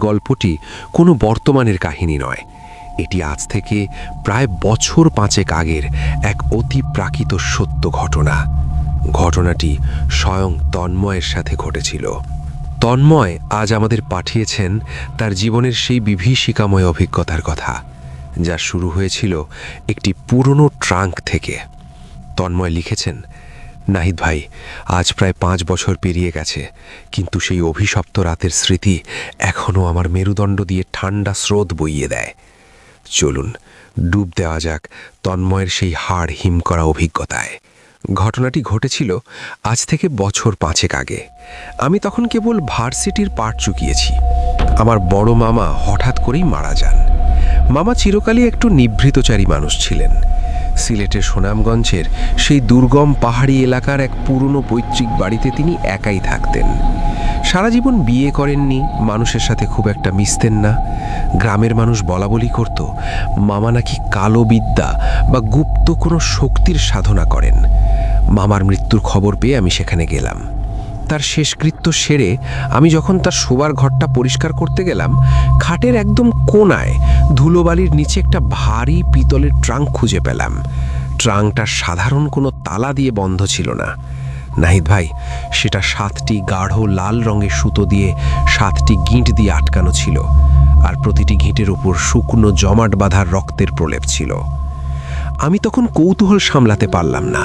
গল্পটি কোনো বর্তমানের কাহিনী নয়। এটি আজ থেকে প্রায় বছর 5 আগের এক অতি প্রাকৃত সত্য ঘটনা। ঘটনাটি স্বয়ং তন্ময়ের সাথে ঘটেছিল। তন্ময় আজ আমাদের পাঠিয়েছেন তার জীবনের সেই বিভীষিকাময় অভিজ্ঞতার কথা, যা শুরু হয়েছিল একটি পুরনো ট্রাঙ্ক থেকে। তন্ময় লিখেছেন, নাহিদ ভাই, আজ প্রায় 5 বছর পেরিয়ে গেছে, কিন্তু সেই অভিশপ্ত রাতের স্মৃতি এখনও আমার মেরুদণ্ড দিয়ে ঠান্ডা স্রোত বইয়ে দেয়। চলুন ডুব দেওয়া যাক তন্ময়ের সেই হাড় হিম করা অভিজ্ঞতায়। ঘটনাটি ঘটেছিল আজ থেকে বছর 5 আগে। আমি তখন কেবল ভার্সিটির পাঠ চুকিয়েছি। আমার বড় মামা হঠাৎ করেই মারা যান। মামা চিরকালই একটু নিভৃতচারী মানুষ ছিলেন। সিলেটের সুনামগঞ্জের সেই দুর্গম পাহাড়ি এলাকার এক পুরনো পৈতৃক বাড়িতে তিনি একাই থাকতেন। সারা জীবন বিয়ে করেননি, মানুষের সাথে খুব একটা মিশতেন না। গ্রামের মানুষ বলাবলি করত মামা নাকি কালো বিদ্যা বা গুপ্ত কোনো শক্তির সাধনা করেন। মামার মৃত্যুর খবর পেয়ে আমি সেখানে গেলাম। তার শেষকৃত্য সেরে আমি যখন তার শোবার ঘরটা পরিষ্কার করতে গেলাম, খাটের একদম কোণায় ধুলোবালির নিচে একটা ভারী পিতলের ট্রাঙ্ক খুঁজে পেলাম। ট্রাঙ্কটা সাধারণ কোনো তালা দিয়ে বন্ধ ছিল না নাহিদ ভাই, সেটা 7টি গাঢ় লাল রঙের সুতো দিয়ে 7টি গিঁট দিয়ে আটকানো ছিল, আর প্রতিটি গিঁটের উপর শুকনো জমাট বাঁধার রক্তের প্রলেপ ছিল। আমি তখন কৌতূহল সামলাতে পারলাম না।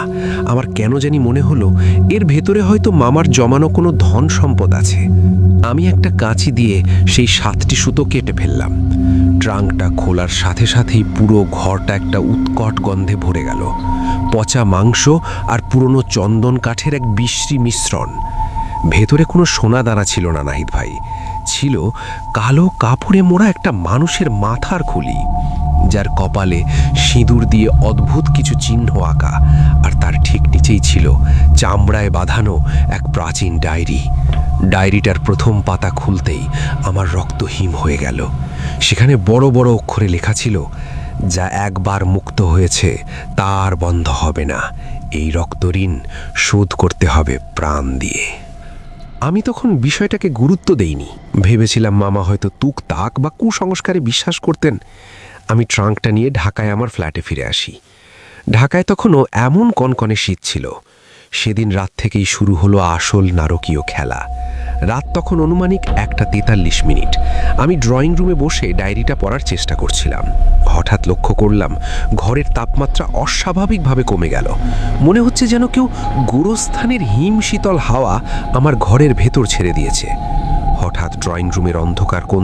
আমার কেন জানি মনে হলো এর ভেতরে হয়তো মামার জমানো কোনো ধন সম্পদ আছে। আমি একটা কাঁচি দিয়ে সেই 7টি সুতো কেটে ফেললাম। ট্রাঙ্কটা খোলার সাথে সাথেই পুরো ঘরটা একটা উৎকট গন্ধে ভরে গেল। পচা মাংস আর পুরনো চন্দন কাঠের এক বিশ্রী মিশ্রণ। ভেতরে কোনো সোনা দানা ছিল না নাহিদ ভাই, ছিল কালো কাপড়ে মোড়া একটা মানুষের মাথার খুলি, যার কপালে সিঁদুর দিয়ে অদ্ভুত কিছু চিহ্ন আঁকা, আর তার ঠিক নিচেই ছিল চামড়ায় বাঁধানো এক প্রাচীন ডায়েরি। ডায়েরিটার প্রথম পাতা খুলতেই আমার রক্ত হিম হয়ে গেল। সেখানে বড় বড় অক্ষরে লেখা ছিল, যা একবার মুক্ত হয়েছে তার বন্ধ হবে না, এই রক্তঋণ শোধ করতে হবে প্রাণ দিয়ে। আমি তখন বিষয়টাকে গুরুত্ব দেইনি, ভেবেছিলাম মামা হয়তো তুকতাক বা কুসংস্কারে বিশ্বাস করতেন। আমি ট্রাঙ্কটা নিয়ে ঢাকায় আমার ফ্ল্যাটে ফিরে আসি। ঢাকায় তখনও এমন কনকনে শীত ছিল। সেদিন রাত থেকেই শুরু হলো আসল নারকীয় খেলা। রাত তখন আনুমানিক 1:43। আমি ড্রয়িং রুমে বসে ডায়েরিটা পড়ার চেষ্টা করছিলাম। হঠাৎ লক্ষ্য করলাম ঘরের তাপমাত্রা অস্বাভাবিকভাবে কমে গেল। মনে হচ্ছে যেন কেউ গোরস্থানের হিম শীতল হাওয়া আমার ঘরের ভেতর ছেড়ে দিয়েছে। হঠাৎ ড্রয়িং রুমের অন্ধকার কোণ